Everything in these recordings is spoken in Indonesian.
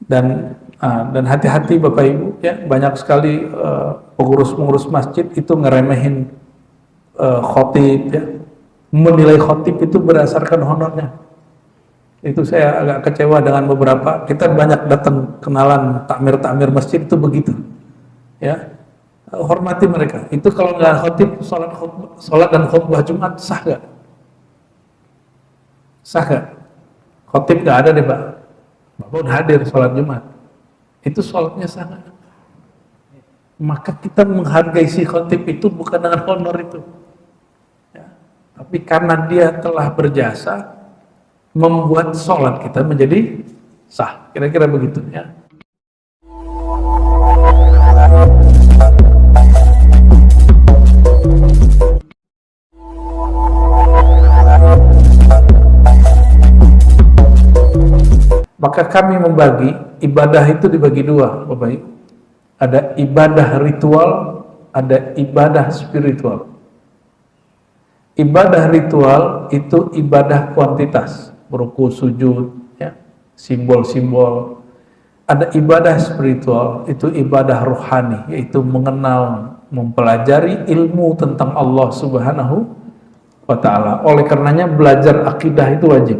Dan hati-hati Bapak Ibu ya, banyak sekali pengurus-pengurus masjid itu ngeremehin khotib ya, menilai khotib itu berdasarkan honornya. Itu saya agak kecewa dengan beberapa, kita banyak datang kenalan takmir masjid itu begitu ya. Hormati mereka. Itu kalau nggak khotib, sholat dan khutbah Jumat sah nggak? Sah nggak? Khotib nggak ada deh Pak, Bapak udah hadir sholat Jumat, itu sholatnya sah nggak? Maka kita menghargai si khotib itu bukan dengan honor itu ya, tapi karena dia telah berjasa membuat sholat kita menjadi sah, kira-kira begitu ya. Maka kami membagi ibadah itu dibagi dua, Bapak Ibu. Ada ibadah ritual, ada ibadah spiritual. Ibadah ritual itu ibadah kuantitas, ruku, sujud, ya, simbol-simbol. Ada ibadah spiritual, itu ibadah rohani, yaitu mengenal, mempelajari ilmu tentang Allah Subhanahu wa Ta'ala. Oleh karenanya belajar akidah itu wajib.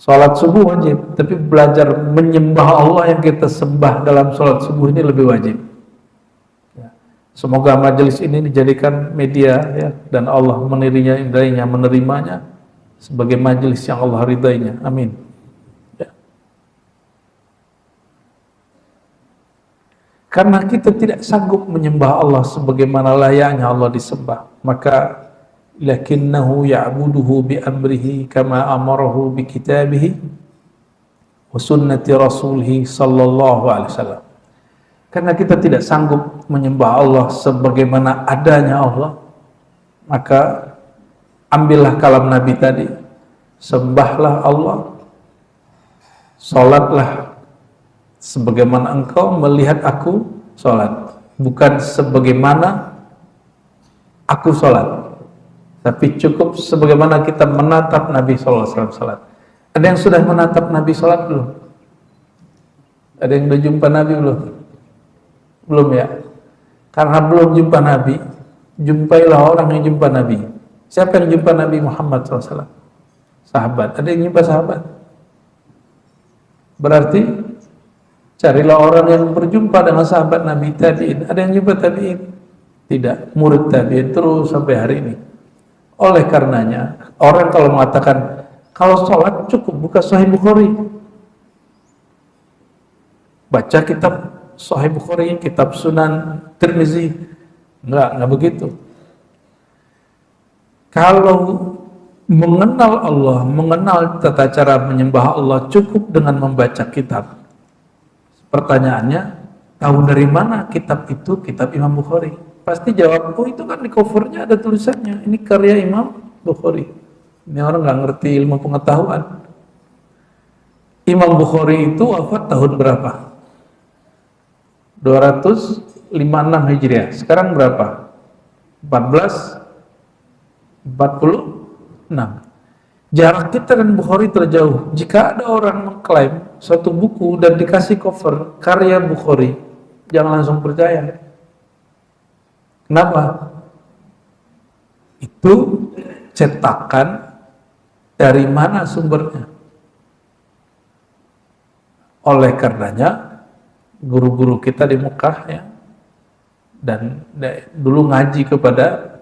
Sholat subuh wajib, tapi belajar menyembah Allah yang kita sembah dalam sholat subuh ini lebih wajib. Ya. Semoga majelis ini dijadikan media ya, dan Allah menerimanya sebagai majelis yang Allah ridainya. Amin. Ya. Karena kita tidak sanggup menyembah Allah sebagaimana layaknya Allah disembah, maka lakinnahu ya'buduhu bi amrihi kama amarahu bi kitabihi wa sunnati rasulih sallallahu alaihi wasallam. Karena kita tidak sanggup menyembah Allah sebagaimana adanya Allah, maka ambillah kalam Nabi tadi, sembahlah Allah, salatlah sebagaimana engkau melihat aku salat, bukan sebagaimana aku salat, tapi cukup sebagaimana kita menatap Nabi SAW salat. Ada yang sudah menatap Nabi salat belum? Ada yang sudah jumpa Nabi belum? Belum ya? Karena belum jumpa Nabi, jumpailah orang yang jumpa Nabi. Siapa yang jumpa Nabi Muhammad SAW? Sahabat. Ada yang jumpa sahabat? Berarti carilah orang yang berjumpa dengan sahabat Nabi tabi'in. Ada yang jumpa tabi'in? Tidak. Murid tabi'in terus sampai hari ini. Oleh karenanya, orang kalau mengatakan kalau sholat cukup buka Sahih Bukhari, baca kitab Sahih Bukhari, kitab Sunan Tirmizi, enggak begitu. Kalau mengenal Allah, mengenal tata cara menyembah Allah cukup dengan membaca kitab. Pertanyaannya, tahu dari mana kitab itu kitab Imam Bukhari? Pasti jawab, oh itu kan di covernya ada tulisannya, ini karya Imam Bukhari. Ini orang nggak ngerti ilmu pengetahuan. Imam Bukhari itu wafat tahun berapa? 256 Hijriah. Sekarang berapa? 1446. Jarak kita dan Bukhari terjauh. Jika ada orang mengklaim suatu buku dan dikasih cover karya Bukhari, jangan langsung percaya. Kenapa? Itu cetakan dari mana sumbernya? Oleh karenanya guru-guru kita di Mekah ya, dan dulu ngaji kepada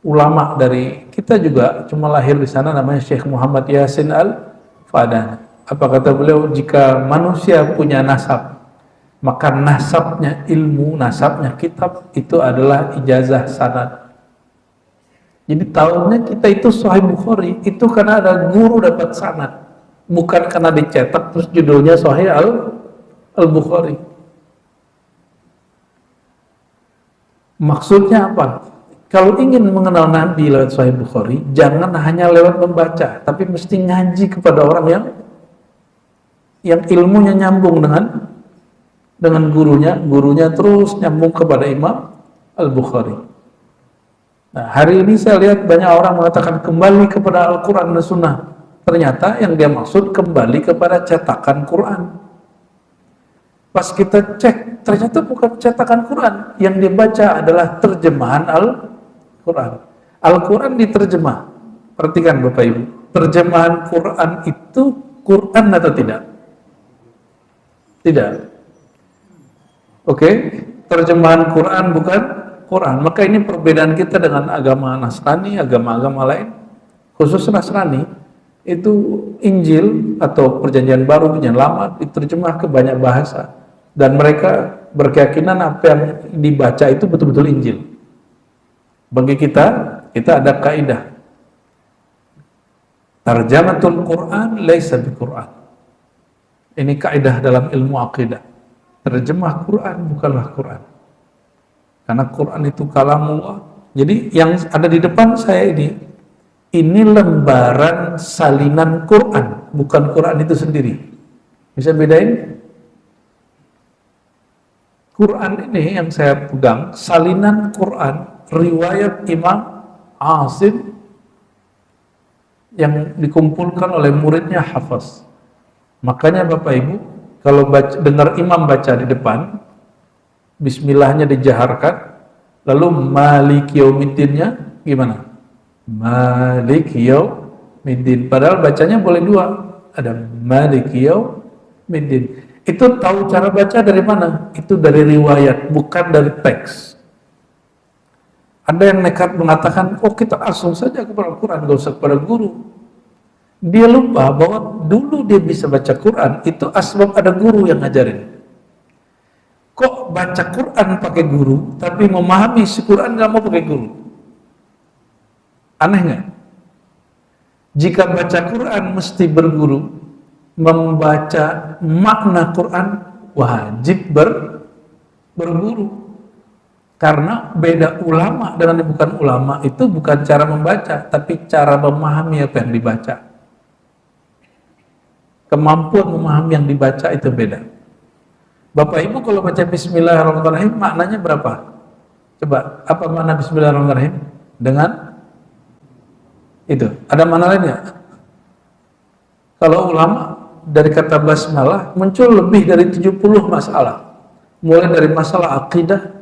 ulama dari kita juga, cuma lahir di sana, namanya Syekh Muhammad Yasin Al-Fadan. Apa kata beliau? Jika manusia punya nasab, maka nasabnya ilmu, nasabnya kitab itu adalah ijazah sanad. Jadi tahunnya kita itu Sahih Bukhari itu karena ada guru dapat sanad, bukan karena dicetak terus judulnya Sahih Al-Bukhari. Maksudnya apa? Kalau ingin mengenal Nabi lewat Sahih Bukhari, jangan hanya lewat membaca, tapi mesti ngaji kepada orang yang ilmunya nyambung dengan gurunya terus nyambung kepada Imam Al-Bukhari. Nah, hari ini saya lihat banyak orang mengatakan kembali kepada Al-Quran dan Sunnah. ternyata yang dia maksud kembali kepada cetakan Quran. Pas kita cek, ternyata bukan cetakan Quran. Yang dia baca adalah terjemahan Al-Quran. Al-Quran diterjemah. Perhatikan Bapak Ibu. Terjemahan Quran itu Quran atau tidak? Tidak. Oke? Terjemahan Quran bukan Quran. Maka ini perbedaan kita dengan agama Nasrani, agama-agama lain. Khusus Nasrani, itu Injil atau Perjanjian Baru, Perjanjian Lama diterjemah ke banyak bahasa. Dan mereka berkeyakinan apa yang dibaca itu betul-betul Injil. Bagi kita ada kaidah. Tarjamatul Quran laisa biqur'an. Ini kaidah dalam ilmu akidah. Terjemah Quran bukanlah Quran. Karena Quran itu kalamullah. Jadi yang ada di depan saya ini lembaran salinan Quran, bukan Quran itu sendiri. Bisa bedain? Quran ini yang saya pegang, salinan Quran, riwayat Imam Asim yang dikumpulkan oleh muridnya Hafaz. Makanya Bapak Ibu, kalau dengar imam baca di depan, bismillahnya dijaharkan, lalu Malik Yaumiddinnya gimana? Malik Yaumiddin. Padahal bacanya boleh dua, ada Malik Yaumiddin. Itu tahu cara baca dari mana? Itu dari riwayat, bukan dari teks. Ada yang nekat mengatakan, oh kita langsung saja kepada Quran, gak usah kepada guru. Dia lupa bahwa dulu dia bisa baca Quran, itu asbab ada guru yang ngajarin. Kok baca Quran pakai guru, tapi memahami si Quran gak mau pakai guru? Aneh nggak? Jika baca Quran mesti berguru, membaca makna Quran wajib berguru. Karena beda ulama dengan yang bukan ulama itu bukan cara membaca, tapi cara memahami apa yang dibaca. Kemampuan memahami yang dibaca itu beda. Bapak Ibu kalau baca Bismillahirrahmanirrahim maknanya berapa? Coba, apa makna Bismillahirrahmanirrahim? Dengan itu, ada makna lainnya? Kalau ulama dari kata basmalah muncul lebih dari 70 masalah. Mulai dari masalah akidah.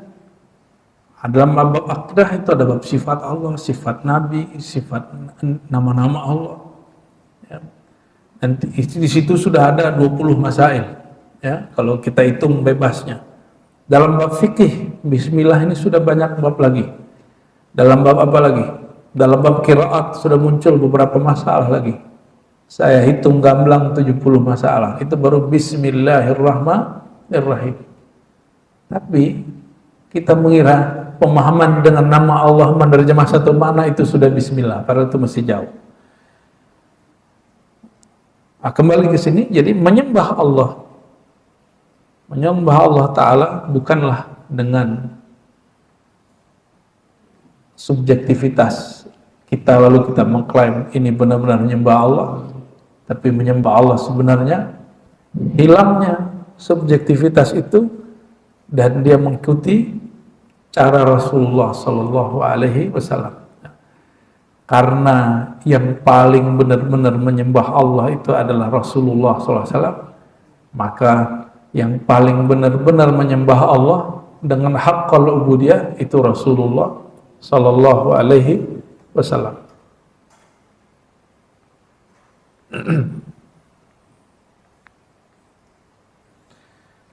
Dalam bab akidah itu ada bab sifat Allah, sifat Nabi, sifat nama-nama Allah. Ya. Dan di situ sudah ada 20 masail. Ya, kalau kita hitung bebasnya. Dalam bab fikih, bismillah ini sudah banyak bab lagi. Dalam bab apa lagi? Dalam bab qiraat sudah muncul beberapa masalah lagi. Saya hitung gamblang 70 masalah. Itu baru bismillahirrahmanirrahim. Tapi kita mengira pemahaman dengan nama Allah menerjemah satu makna itu sudah bismillah, padahal itu masih jauh. Nah, kembali ke sini, jadi menyembah Allah Ta'ala bukanlah dengan subjektivitas kita lalu kita mengklaim ini benar-benar menyembah Allah, tapi menyembah Allah sebenarnya hilangnya subjektivitas itu dan dia mengikuti cara Rasulullah Sallallahu Alaihi Wasallam. Karena yang paling benar-benar menyembah Allah itu adalah Rasulullah Sallallahu Alaihi Wasallam, maka yang paling benar-benar menyembah Allah dengan haqqal ubudiyah itu Rasulullah Sallallahu Alaihi Wasallam.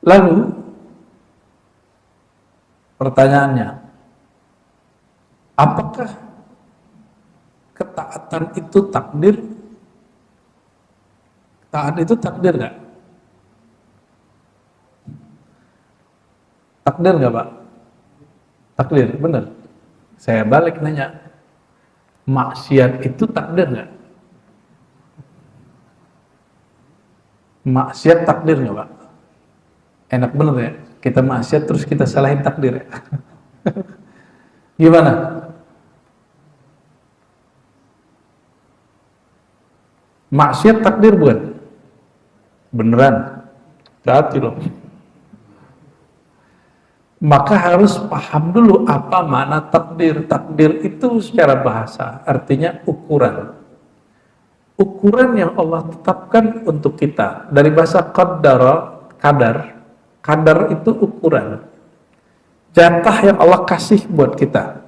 Lalu pertanyaannya, apakah ketaatan itu takdir? Taat itu takdir nggak? Takdir nggak Pak? Takdir, benar. Saya balik nanya, maksiat itu takdir nggak? Maksiat takdir nggak Pak? Enak bener ya, kita maksiat terus kita salahin takdir ya. Gimana? Maksiat takdir bukan? Beneran? Hati loh. Maka harus paham dulu apa makna takdir. Takdir itu secara bahasa artinya ukuran. ukuran yang Allah tetapkan untuk kita. Dari bahasa qaddara, kadar itu ukuran. Jatah yang Allah kasih buat kita.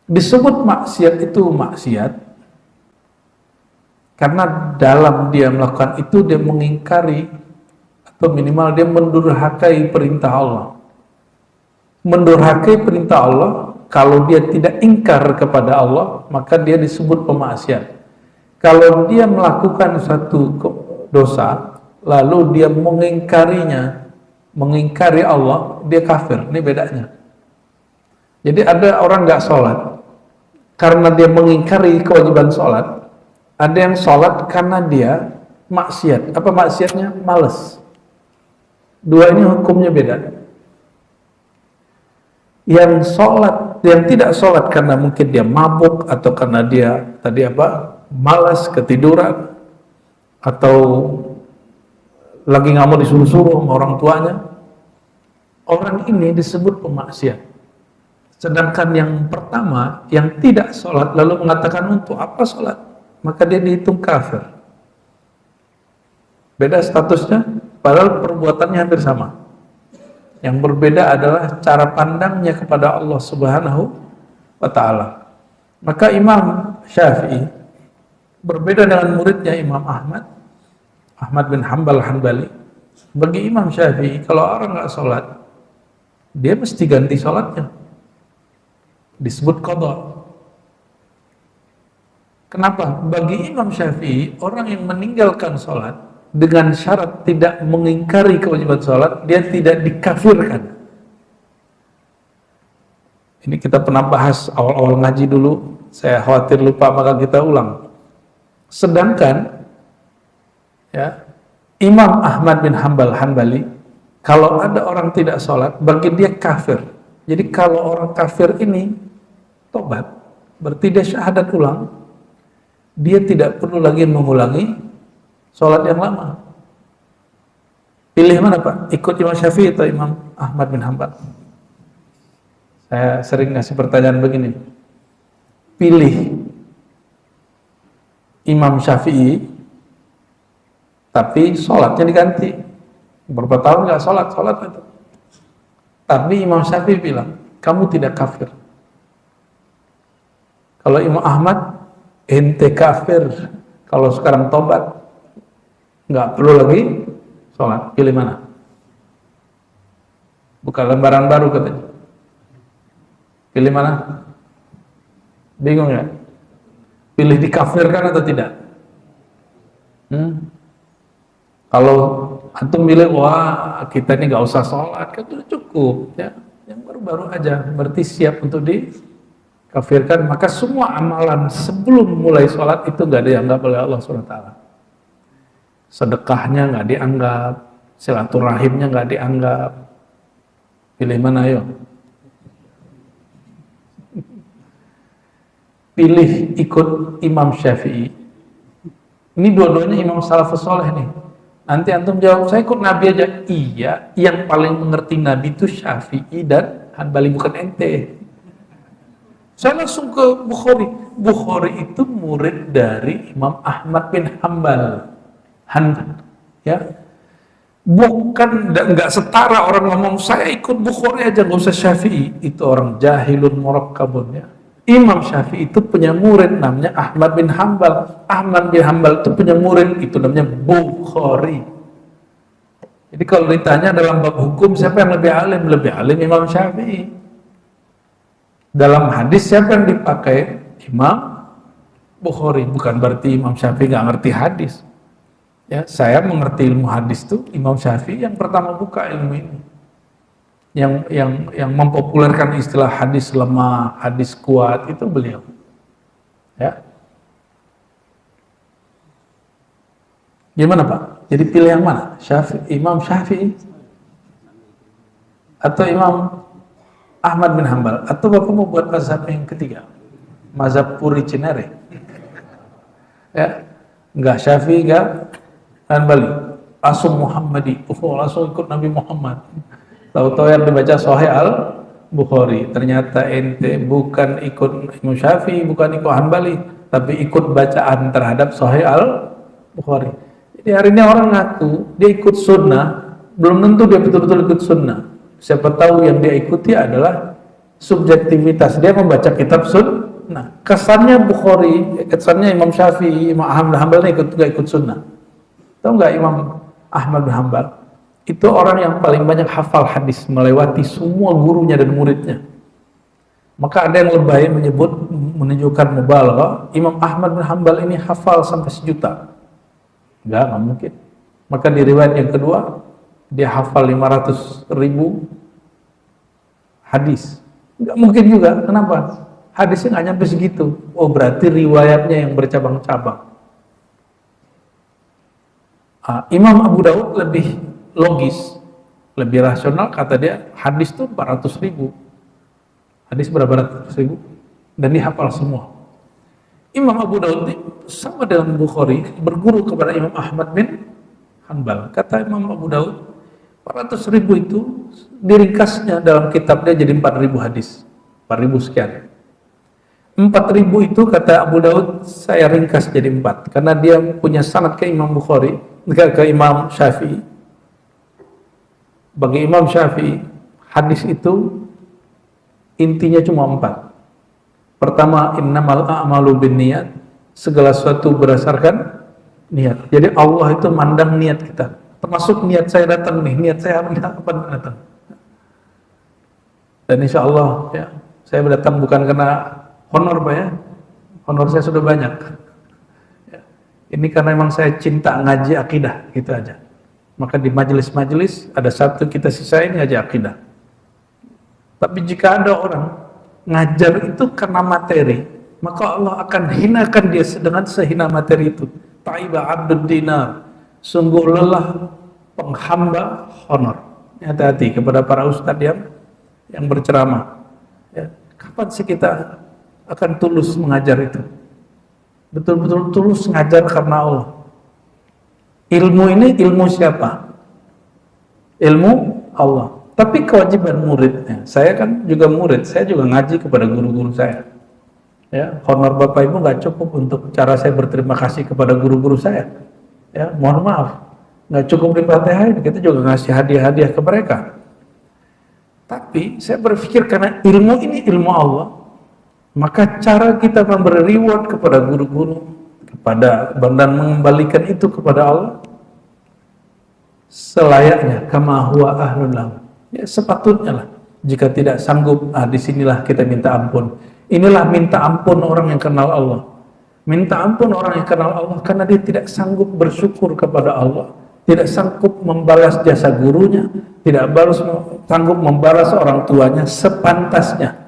Disebut maksiat itu maksiat karena dalam dia melakukan itu dia mengingkari atau minimal dia mendurhakai perintah Allah. Mendurhakai perintah Allah, kalau dia tidak ingkar kepada Allah, maka dia disebut pemaksiat. Kalau dia melakukan satu dosa, lalu dia mengingkarinya, mengingkari Allah, dia kafir. Ini bedanya. Jadi ada orang nggak sholat karena dia mengingkari kewajiban sholat. Ada yang sholat karena dia maksiat. Apa maksiatnya? Males. Dua ini hukumnya beda. Yang sholat, yang tidak sholat karena mungkin dia mabuk atau karena dia tadi malas, ketiduran, atau lagi nggak mau disuruh-suruh sama orang tuanya, orang ini disebut pemaksiat. Sedangkan yang pertama, yang tidak sholat lalu mengatakan untuk apa sholat, maka dia dihitung kafir. Beda statusnya, padahal perbuatannya hampir sama. Yang berbeda adalah cara pandangnya kepada Allah Subhanahu wa Ta'ala. Maka Imam Syafi'i berbeda dengan muridnya Imam Ahmad bin Hanbali. Bagi Imam Syafi'i, kalau orang nggak sholat, dia mesti ganti sholatnya. Disebut qadha. Kenapa? Bagi Imam Syafi'i, orang yang meninggalkan sholat dengan syarat tidak mengingkari kewajiban sholat, dia tidak dikafirkan. Ini kita pernah bahas awal-awal ngaji dulu, saya khawatir lupa maka kita ulang. Sedangkan ya, Imam Ahmad bin Hanbali, kalau ada orang tidak sholat, bagi dia kafir. Jadi kalau orang kafir ini tobat, berarti dia syahadat ulang, dia tidak perlu lagi mengulangi sholat yang lama. Pilih mana Pak? Ikut Imam Syafi'i atau Imam Ahmad bin Hanbal? Saya sering ngasih pertanyaan begini. Pilih Imam Syafi'i, tapi sholatnya diganti. Berapa tahun nggak sholat itu. Tapi Imam Syafi'i bilang, kamu tidak kafir. Kalau Imam Ahmad, ente kafir. Kalau sekarang tobat, nggak perlu lagi sholat. Pilih mana? Buka lembaran baru katanya. Pilih mana? Bingung ya? Pilih dikafirkan atau tidak? Kalau antum bilang, wah kita ini nggak usah sholat, kan sudah cukup ya. Yang baru-baru aja, berarti siap untuk dikafirkan. Maka semua amalan sebelum mulai sholat itu nggak dianggap oleh Allah SWT. Sedekahnya nggak dianggap, silaturahimnya nggak dianggap. Pilih mana ayo? Pilih ikut Imam Syafi'i. Ini dua-duanya Imam Salafus Saleh nih. Nanti antum jawab, saya ikut Nabi aja. Iya, yang paling mengerti Nabi itu Syafi'i dan Hanbali, bukan ente. Saya langsung ke Bukhari. Bukhari itu murid dari Imam Ahmad bin Hanbal. Ya, bukan, nggak setara orang ngomong saya ikut Bukhari aja nggak usah Syafi'i, itu orang jahilun murakkabun ya. Imam Syafi'i itu punya murid namanya Ahmad bin Hanbal. Ahmad bin Hanbal itu punya murid itu namanya Bukhari. Jadi kalau ditanya dalam bab hukum siapa yang lebih alim? Lebih alim Imam Syafi'i. Dalam hadis siapa yang dipakai? Imam Bukhari. Bukan berarti Imam Syafi'i nggak ngerti hadis. Ya, saya mengerti ilmu hadis itu Imam Syafi'i yang pertama buka ilmu ini. Yang mempopulerkan istilah hadis lemah, hadis kuat itu beliau. Ya. Gimana Pak? Jadi pilih yang mana? Imam Syafi'i atau Imam Ahmad bin Hanbal, atau Bapak mau buat mazhab yang ketiga? Mazhab Puri Cinere. Ya. Enggak Syafi'i, enggak Hanbali, langsung Muhammadi, langsung ikut Nabi Muhammad. Tahu-tahu yang dibaca Sahih Al-Bukhari, ternyata ente bukan ikut Imam Syafi'i, bukan ikut Hanbali, tapi ikut bacaan terhadap Sahih Al-Bukhari. Jadi hari ini orang ngaku dia ikut sunnah, belum tentu dia betul-betul ikut sunnah. Siapa tahu yang dia ikuti adalah subjektivitas, dia membaca kitab sunnah. Kesannya Bukhari, kesannya Imam Syafi'i, Imam Ahmad bin Hanbal gak ikut sunnah. Tahu nggak Imam Ahmad bin Hanbal? Itu orang yang paling banyak hafal hadis, melewati semua gurunya dan muridnya. Maka ada yang lebay menunjukkan mubalaghah, Imam Ahmad bin Hanbal ini hafal sampai 1.000.000. Nggak mungkin. Maka di riwayat yang kedua, dia hafal 500.000 hadis. Nggak mungkin juga. Kenapa? Hadisnya nggak nyampe segitu. Oh, berarti riwayatnya yang bercabang-cabang. Imam Abu Daud lebih logis, lebih rasional, kata dia hadis itu 400.000. Hadis berapa ratus ribu dan dihafal semua. Imam Abu Daud sama dengan Bukhari berguru kepada Imam Ahmad bin Hanbal. Kata Imam Abu Daud 400.000 itu diringkasnya dalam kitabnya jadi 4.000 hadis, 4.000 sekian. 4.000 itu kata Abu Daud saya ringkas jadi 4 karena dia punya sanad ke Imam Bukhari, ke Imam Syafi'i. Bagi Imam Syafi'i hadis itu intinya cuma 4. Pertama, innamal a'malu binniyat, segala sesuatu berdasarkan niat. Jadi Allah itu mandang niat kita. Termasuk niat saya datang nih, niat saya kapan datang. Dan insya Allah ya, saya datang bukan karena honor Pak ya. Honor saya sudah banyak. Ya. Ini karena memang saya cinta ngaji akidah, gitu aja. Maka di majelis-majelis ada satu kita sisain ngaji akidah. Tapi jika ada orang ngajar itu karena materi, maka Allah akan hinakan dia dengan sehina materi itu. Ta'iba abdud dinar, sungguh lelah penghamba honor. Hati-hati kepada para ustadz yang berceramah. Ya, kapan sih kita akan tulus mengajar itu? Betul-betul tulus ngajar karena Allah. Ilmu ini ilmu siapa? Ilmu Allah. Tapi kewajiban muridnya, saya kan juga murid, saya juga ngaji kepada guru-guru saya. Ya, honor Bapak Ibu nggak cukup untuk cara saya berterima kasih kepada guru-guru saya. Ya, mohon maaf, nggak cukup dipatihain, kita juga ngasih hadiah-hadiah ke mereka. Tapi saya berpikir karena ilmu ini ilmu Allah, maka cara kita memberi reward kepada guru-guru, kepada dan mengembalikan itu kepada Allah, selayaknya kama huwa ahlun lahu. Ya, sepatutnya lah. Jika tidak sanggup, disinilah kita minta ampun. Inilah minta ampun orang yang kenal Allah. Minta ampun orang yang kenal Allah karena dia tidak sanggup bersyukur kepada Allah, tidak sanggup membalas jasa gurunya, tidak sanggup membalas orang tuanya sepantasnya.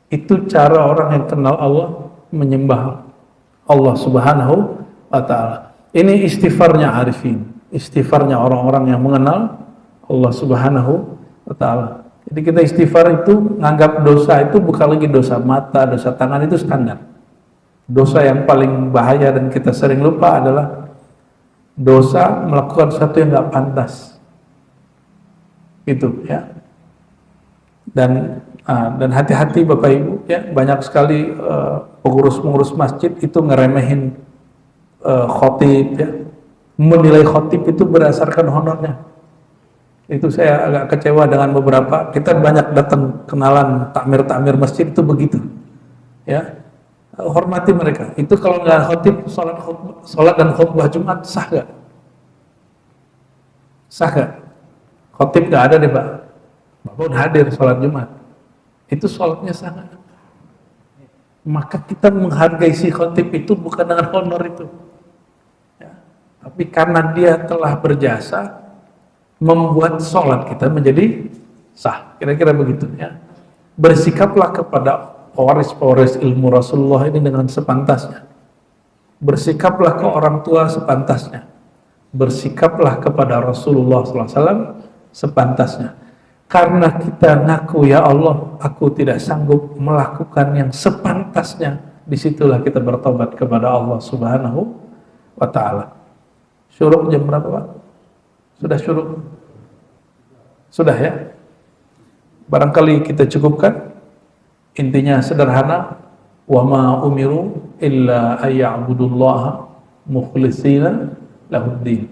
Itu cara orang yang kenal Allah menyembah Allah Subhanahu wa ta'ala. Ini istighfarnya arifin, istighfarnya orang-orang yang mengenal Allah Subhanahu wa ta'ala. Jadi kita istighfar itu menganggap dosa itu bukan lagi dosa mata, dosa tangan, itu standar. Dosa yang paling bahaya dan kita sering lupa adalah dosa melakukan sesuatu yang nggak pantas. Itu ya. Dan hati-hati Bapak Ibu ya, banyak sekali pengurus-pengurus masjid itu ngeremehin khotib ya. Menilai khotib itu berdasarkan honornya. Itu saya agak kecewa dengan beberapa. Kita banyak datang kenalan takmir masjid itu begitu. Ya, hormati mereka. Itu kalau nggak khotib, sholat dan khutbah Jumat sah nggak? Sah nggak? Khotib nggak ada deh Pak. Bapak udah hadir sholat Jumat. Itu sholatnya sah nggak? Maka kita menghargai si khotib itu bukan dengan honor itu. Ya. Tapi karena dia telah berjasa, membuat sholat kita menjadi sah, kira-kira begitu ya. Bersikaplah kepada pewaris-pewaris ilmu Rasulullah ini dengan sepantasnya. Bersikaplah ke orang tua sepantasnya. Bersikaplah kepada Rasulullah SAW sepantasnya. Karena kita ngaku ya Allah, aku tidak sanggup melakukan yang sepantasnya. Disitulah kita bertobat kepada Allah Subhanahu wa ta'ala. Syuruk jam berapa Pak? Sudah syuruk? Sudah ya? Barangkali kita cukupkan. Intinya sederhana, wa ma umiru illa ayya'budullaha mukhlishina lahuddin.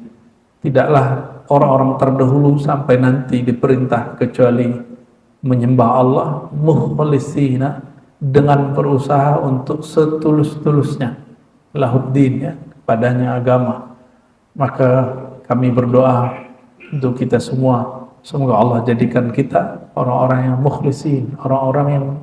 Tidaklah orang-orang terdahulu sampai nanti diperintah kecuali menyembah Allah mukhlishina, dengan berusaha untuk setulus-tulusnya lahuddin, ya, padanya agama. Maka kami berdoa untuk kita semua, semoga Allah jadikan kita orang-orang yang mukhlisin, orang-orang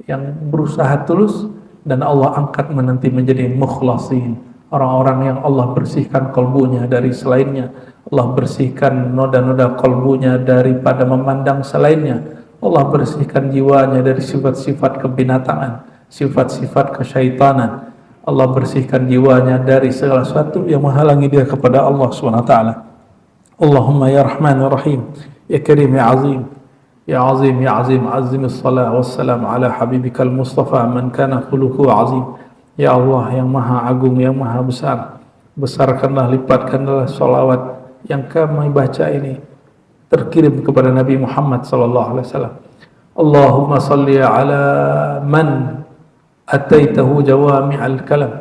yang berusaha tulus, dan Allah angkat nanti menjadi mukhlasin, orang-orang yang Allah bersihkan kalbunya dari selainnya, Allah bersihkan noda-noda kalbunya daripada memandang selainnya, Allah bersihkan jiwanya dari sifat-sifat kebinatangan, sifat-sifat kesyaitanan, Allah bersihkan jiwanya dari segala sesuatu yang menghalangi dia kepada Allah SWT. Allahumma ya Rahman ya Rahim, ya Karim ya Azim, ya Azim ya Azim, azim as-salat wassalam ala habibikal Mustafa man kana khuluquhu azim. Ya Allah yang maha agung, yang maha besar, besarkanlah, lipatkanlah salawat yang kami baca ini terkirim kepada Nabi Muhammad sallallahu alaihi wasallam. Allahumma salli ala man ataitahu jawami'al kalam,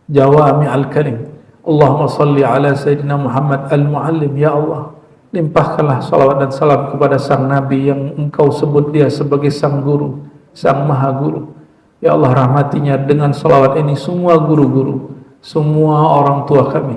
jawami'al kalim. Allahumma salli ala Sayyidina Muhammad al-Muallim. Ya Allah, limpahkanlah salawat dan salam kepada sang Nabi yang engkau sebut dia sebagai sang guru, sang maha guru. Ya Allah, rahmatinya dengan salawat ini semua guru-guru, semua orang tua kami.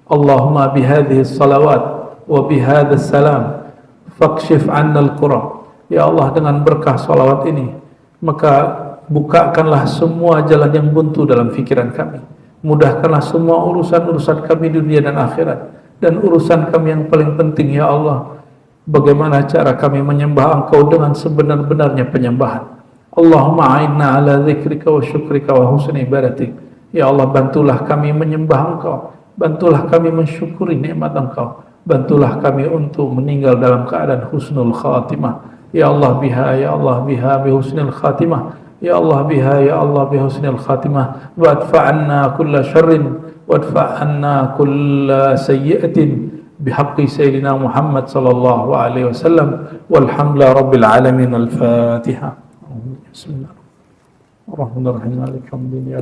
Allahumma bihadhihi salawat wa bihadha salam fakshif anna al-qura. Ya Allah, dengan berkah salawat ini maka bukakanlah semua jalan yang buntu dalam fikiran kami, mudahkanlah semua urusan-urusan kami dunia dan akhirat, dan urusan kami yang paling penting, ya Allah, bagaimana cara kami menyembah Engkau dengan sebenar-benarnya penyembahan. Allahumma a'inna ala zikrika wa syukrika wa husni ibadatik. Ya Allah, bantulah kami menyembah Engkau, bantulah kami mensyukuri nikmat Engkau, bantulah kami untuk meninggal dalam keadaan husnul khatimah. Ya Allah biha, ya Allah biha bi husnul khatimah. Ya Allah biha, ya Allah bi husnul khatimah. Wa adfa'anna kulla syarrin wa adfa'anna kulla sayyi'atin bihaqqi sayyidina Muhammad sallallahu alaihi wasallam. Walhamdulillahi rabbil alamin. Al-Fatiha. Bismillahirrahmanirrahim. Maliki yaumiddin.